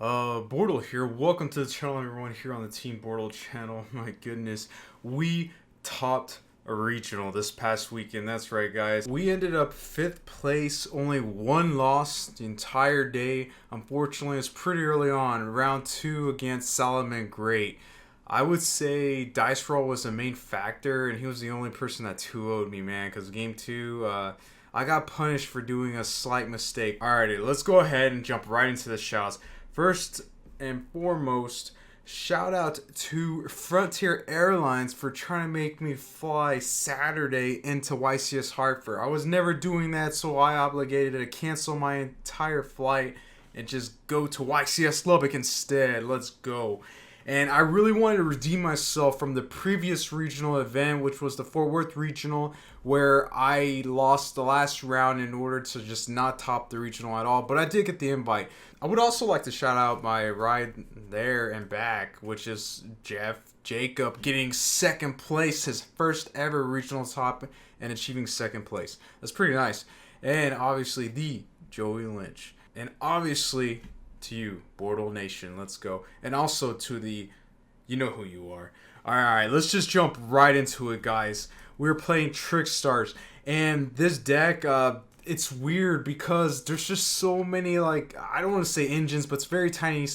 Bortle here. Welcome to the channel, everyone here on the Team Bortle channel. My goodness, we topped a regional this past weekend. That's right, guys. We ended up 5th place, only one loss the entire day. Unfortunately, it's pretty early on, round 2 against Solomon Great. I would say dice roll was the main factor, and he was the only person that 2-0'd me, man, because game 2, I got punished for doing a slight mistake. Alrighty, let's go ahead and jump right into the shots. First and foremost, shout out to Frontier Airlines for trying to make me fly Saturday into YESSSS Hartford. I was never doing that, so I obligated to cancel my entire flight and just go to YESSSS Lubbock instead. Let's go. And I really wanted to redeem myself from the previous regional event, which was the Fort Worth regional, where I lost the last round in order to just not top the regional at all. But I did get the invite. I would also like to shout out my ride there and back, which is Jacob getting 2nd place, his first ever regional top, and achieving 2nd place. That's pretty nice. And obviously the Joey Lynch. And obviously to you, Bortle Nation, let's go. And also to the, you know who you are. Alright, let's just jump right into it, guys. We're playing Trickstars, and this deck, it's weird because there's just so many, like, I don't want to say engines, but it's very tiny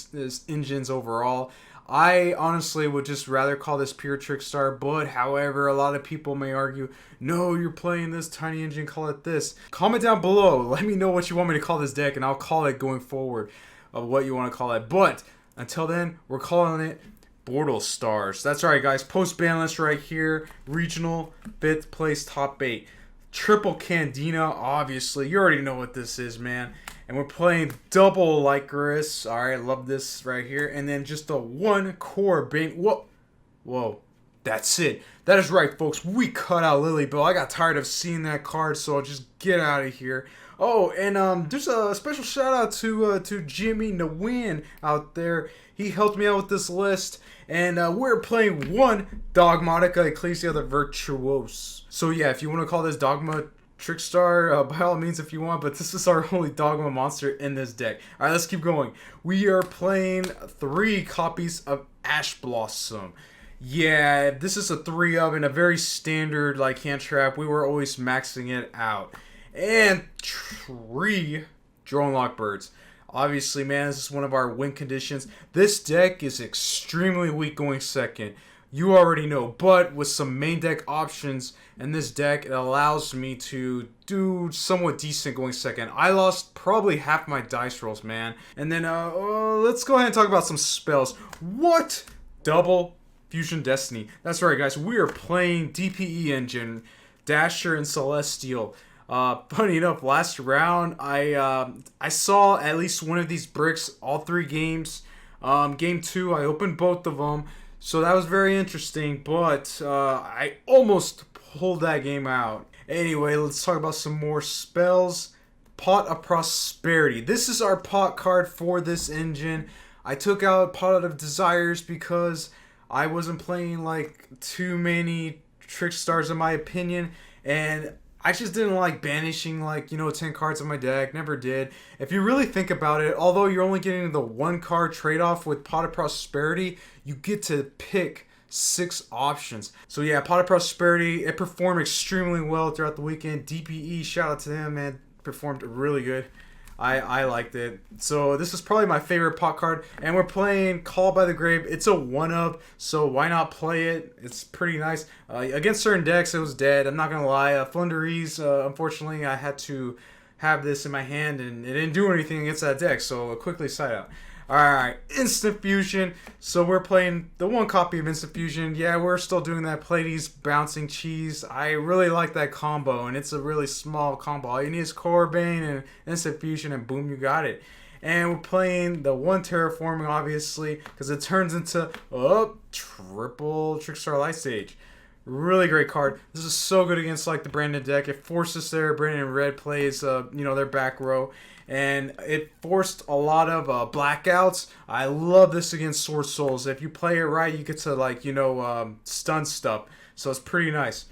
engines overall. I honestly would just rather call this pure Trickstar, but however, a lot of people may argue, no, you're playing this tiny engine, call it this. Comment down below, let me know what you want me to call this deck, and I'll call it going forward of what you want to call it. But until then, we're calling it Bortle Stars. That's right, guys. Post ban list right here. Regional 5th place, top 8. Triple Candina, obviously. You already know what this is, man. And we're playing double Lycoris. Alright, love this right here. And then just the 1 core Bane. Whoa. That's it. That is right, folks. We cut out Lily Bill. I got tired of seeing that card, so I'll just get out of here. Oh, and there's a special shout out to Jimmy Nawin out there. He helped me out with this list, and we're playing 1 Dogmatica Ecclesia the Virtuose. So yeah, if you want to call this Dogma Trickstar, by all means if you want, but this is our only Dogma monster in this deck. Alright, let's keep going. We are playing 3 copies of Ash Blossom. Yeah, this is a 3 of, and a very standard like hand trap. We were always maxing it out. And 3 Drone Lockbirds. Obviously, man, this is one of our win conditions. This deck is extremely weak going 2nd. You already know, but with some main deck options in this deck, it allows me to do somewhat decent going 2nd. I lost probably half my dice rolls, man. And then, let's go ahead and talk about some spells. What? Double Fusion Destiny. That's right, guys. We are playing DPE Engine, Dasher, and Celestial. Funny enough, last round, I saw at least one of these bricks all 3 games. Game 2, I opened both of them. So that was very interesting, but I almost pulled that game out. Anyway, let's talk about some more spells. Pot of Prosperity. This is our pot card for this engine. I took out Pot of Desires because I wasn't playing like too many Trickstars in my opinion, and I just didn't like banishing, like, 10 cards in my deck. Never did. If you really think about it, although you're only getting the 1 card trade-off with Pot of Prosperity, you get to pick 6 options. So yeah, Pot of Prosperity, it performed extremely well throughout the weekend. DPE, shout out to him, man. Performed really good. I liked it. So this is probably my favorite pot card. And we're playing Call by the Grave. It's a 1-up, so why not play it? It's pretty nice. Against certain decks, it was dead. I'm not going to lie. Flunderies, unfortunately, I had to have this in my hand, and it didn't do anything against that deck, so quickly side out. Alright, Instant Fusion. So we're playing the 1 copy of Instant Fusion. Yeah, we're still doing that Pleiades Bouncing Cheese. I really like that combo, and it's a really small combo. All you need is Core Bane and Instant Fusion, and boom, you got it. And we're playing the 1 Terraforming, obviously, because it turns into triple Trickstar Light Stage. Really great card. This is so good against like the Brandon deck. It forces their Brandon Red plays, their back row. And it forced a lot of blackouts. I love this against Sword Souls. If you play it right, you get to stun stuff. So it's pretty nice.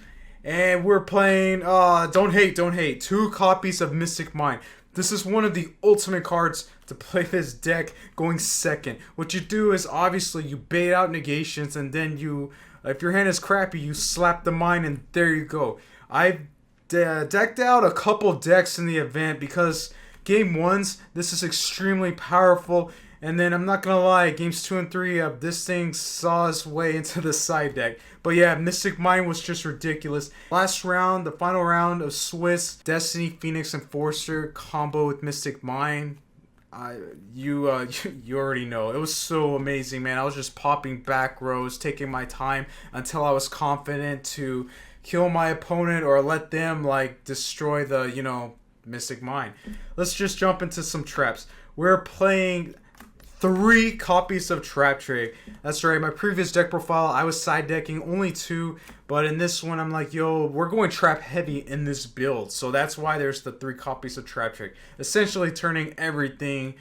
And we're playing Don't Hate. 2 copies of Mystic Mind. This is one of the ultimate cards to play this deck going second. What you do is obviously you bait out negations, and then you, if your hand is crappy, you slap the mine, and there you go. I've decked out a couple decks in the event because game 1s, this is extremely powerful. And then I'm not gonna lie, games 2 and 3, this thing saw its way into the side deck. But yeah, Mystic Mine was just ridiculous. Last round, the final round of Swiss, Destiny, Phoenix, Enforcer combo with Mystic Mine. You already know. It was so amazing, man. I was just popping back rows, taking my time until I was confident to kill my opponent or let them like destroy the, you know, Mystic Mine. Let's just jump into some traps. We're playing 3 copies of Trap Trick. That's right, my previous deck profile, I was side decking only 2, but in this one, I'm like, yo, we're going trap heavy in this build. So that's why there's the 3 copies of Trap Trick. Essentially turning everything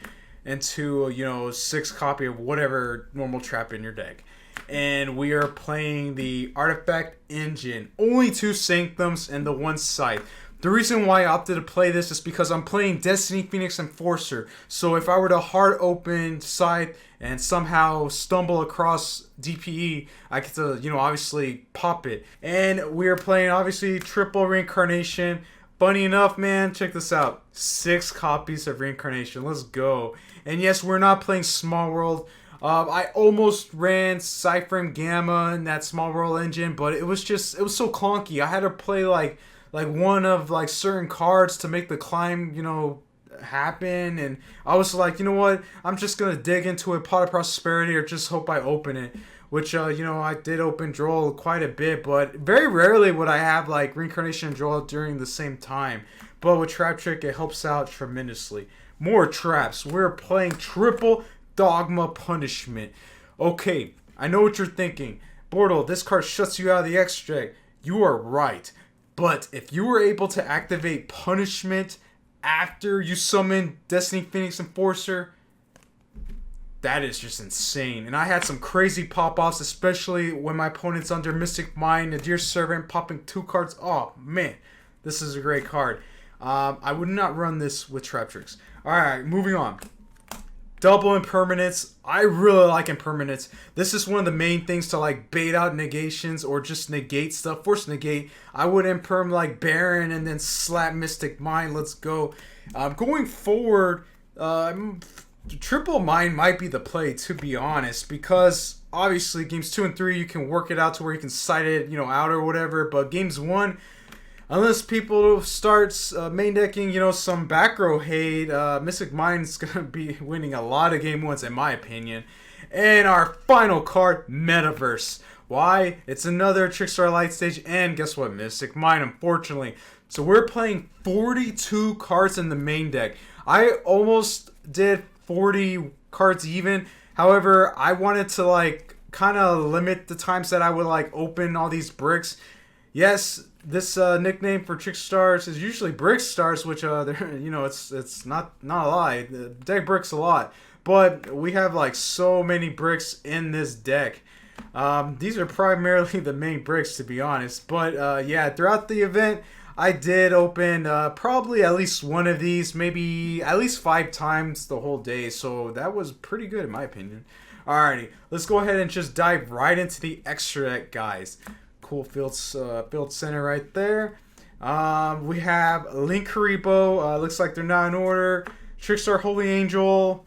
into, you know, 6 copy of whatever normal trap in your deck. And we are playing the Artifact Engine. Only 2 Sanctums and the 1 Scythe. The reason why I opted to play this is because I'm playing Destiny, Phoenix, Enforcer. So if I were to hard open Scythe and somehow stumble across DPE, I get to, you know, obviously pop it. And we are playing, obviously, triple Reincarnation. Funny enough, man, check this out. 6 copies of Reincarnation. Let's go. And yes, we're not playing Small World. I almost ran Cypher Gamma in that Small World engine, but it was so clunky. I had to play like one of like certain cards to make the climb, you know, happen. And I was like, you know what, I'm just gonna dig into a Pot of Prosperity or just hope I open it, which you know, I did open Droll quite a bit, but very rarely would I have like Reincarnation and Droll during the same time. But with Trap Trick, it helps out tremendously. More traps. We're playing triple Dogma Punishment. Okay, I know what you're thinking. Bortle, this card shuts you out of the extra deck. You are right. But if you were able to activate Punishment after you summon Destiny, Phoenix, Enforcer, that is just insane. And I had some crazy pop-offs, especially when my opponent's under Mystic Mine, Nadir Servant, popping 2 cards. Oh, man. This is a great card. I would not run this with Trap Tricks. Alright, moving on. Double Impermanence. I really like Impermanence. This is one of the main things to like bait out negations or just negate stuff. Force negate. I would Imperm like Baron and then slap Mystic Mine. Let's go. Going forward, Triple Mine might be the play, to be honest, because obviously games 2 and 3 you can work it out to where you can side it, you know, out or whatever. But games 1, unless people start main decking, you know, some back row hate, Mystic Mine's going to be winning a lot of game 1s in my opinion. And our final card, Metaverse. Why? It's another Trickstar Light Stage, and guess what? Mystic Mine, unfortunately. So we're playing 42 cards in the main deck. I almost did 40 cards even. However, I wanted to like kind of limit the times that I would like open all these bricks. Yes, this nickname for Trickstars is usually Brickstars, which you know, it's not a lie. The deck bricks a lot, but we have like so many bricks in this deck. These are primarily the main bricks, to be honest. But yeah, throughout the event, I did open probably at least one of these, maybe at least 5 times the whole day. So that was pretty good in my opinion. Alrighty, let's go ahead and just dive right into the extra deck, guys. Cool field center right there. We have Link Karibo. Looks like they're not in order. Trickstar Holy Angel.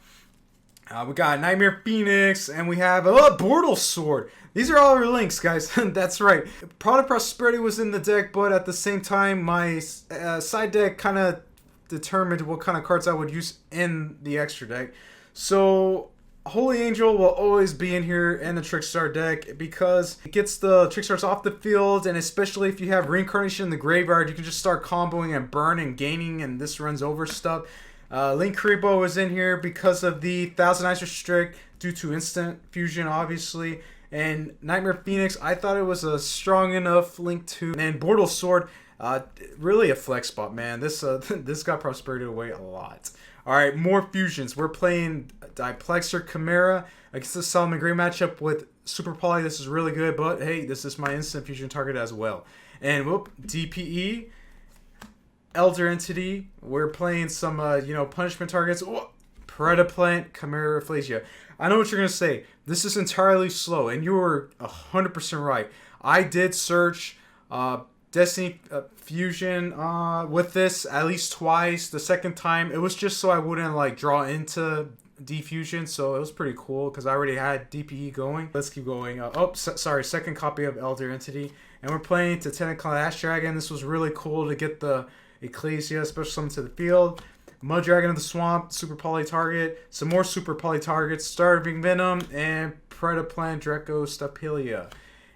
We got Nightmare Phoenix. And we have Bortle Sword. These are all our links, guys. That's right. Pot of Prosperity was in the deck, but at the same time, my side deck kind of determined what kind of cards I would use in the extra deck. So Holy Angel will always be in here in the Trickstar deck because it gets the Trickstars off the field, and especially if you have Reincarnation in the graveyard, you can just start comboing and burn and gaining, and this runs over stuff. Link Karibo is in here because of the Thousand Eyes Restrict due to instant fusion, obviously. And Nightmare Phoenix, I thought it was a strong enough link to. And Bortle Sword, really a flex spot, man. This got Prosperity away a lot. Alright, more fusions. We're playing Diplexer Chimera against the Solomon Gray matchup with Super Poly. This is really good, but hey, this is my instant fusion target as well. And whoop, DPE. Elder Entity. We're playing some, you know, punishment targets. Oh, Predaplant, Chimera Rafflesia. I know what you're going to say. This is entirely slow, and you were 100% right. I did search Destiny Fusion with this at least twice. The second time, it was just so I wouldn't like draw into Defusion, so it was pretty cool because I already had DPE going. Let's keep going. Sorry, second copy of Elder Entity. And we're playing Titanical Ash Dragon. This was really cool to get the Ecclesia, special summon to the field. Mud Dragon of the Swamp, Super Poly Target, some more Super Poly Targets, Starving Venom, and Predaplant Draco Stapelia.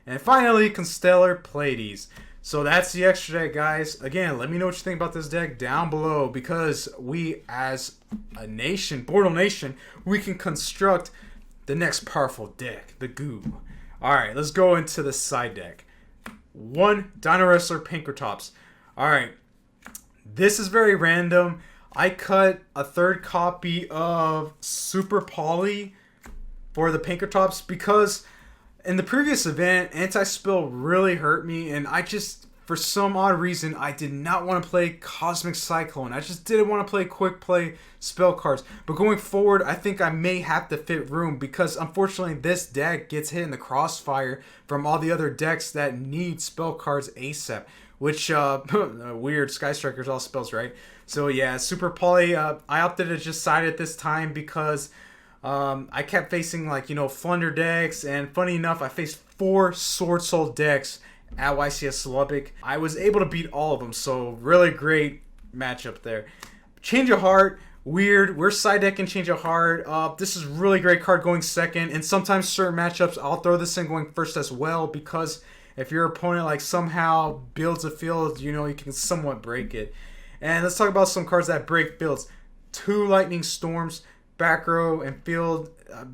And finally, Constellar Pleiades. So that's the extra deck, guys. Again, let me know what you think about this deck down below, because we, as a nation, Bortle Nation, we can construct the next powerful deck, the Goo. Alright, let's go into the side deck. 1 Dino Wrestler Pinkertops. Alright, this is very random. I cut a third copy of Super Poly for the Pinkertops because in the previous event, Anti-Spill really hurt me, and I just, for some odd reason, I did not want to play Cosmic Cyclone. I just didn't want to play quick play spell cards. But going forward, I think I may have to fit room because unfortunately this deck gets hit in the crossfire from all the other decks that need spell cards ASAP. Which, weird, Sky Striker's all spells, right? So yeah, Super Poly, I opted to just side it this time because I kept facing, like, you know, Flunder decks, and funny enough, I faced 4 Sword Soul decks at YESSSS Lubbock. I was able to beat all of them, so really great matchup there. Change of Heart, weird. We're side decking Change of Heart. This is really great card going second, and sometimes certain matchups, I'll throw this in going first as well, because if your opponent, like, somehow builds a field, you know, you can somewhat break it. And let's talk about some cards that break fields. 2 Lightning Storms, back row and field,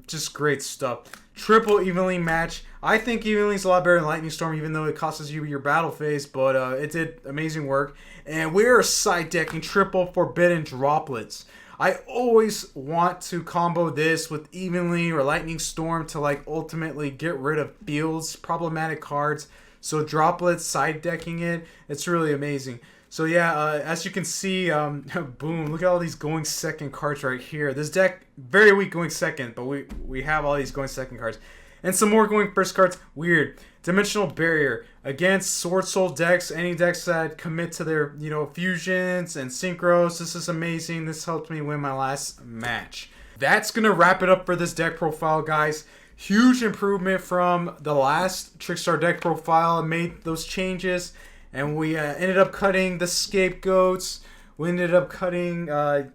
just great stuff. Triple Evenly Match. I think Evenly's a lot better than Lightning Storm, even though it costs you your battle phase, but it did amazing work. And we're side decking Triple Forbidden Droplets. I always want to combo this with Evenly or Lightning Storm to, like, ultimately get rid of fields, problematic cards. So Droplets, side decking it, it's really amazing. So yeah, as you can see, boom, look at all these going second cards right here. This deck, very weak going second, but we have all these going second cards. And some more going first cards, weird. Dimensional Barrier, against Sword Soul decks, any decks that commit to their, you know, fusions and synchros. This is amazing. This helped me win my last match. That's going to wrap it up for this deck profile, guys. Huge improvement from the last Trickstar deck profile. I made those changes. And we ended up cutting the Scapegoats. We ended up cutting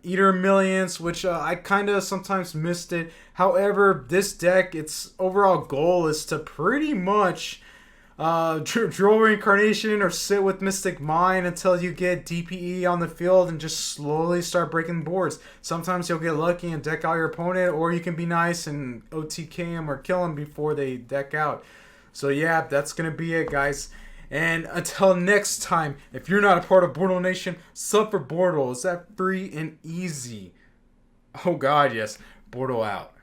Eater Millions, which I kind of sometimes missed it. However, this deck, its overall goal is to pretty much draw Reincarnation or sit with Mystic Mine until you get DPE on the field and just slowly start breaking boards. Sometimes you'll get lucky and deck out your opponent, or you can be nice and OTK him or kill him before they deck out. So yeah, that's going to be it, guys. And until next time, if you're not a part of Bortle Nation, sub for Bortle. Is that free and easy? Oh God, yes. Bortle out.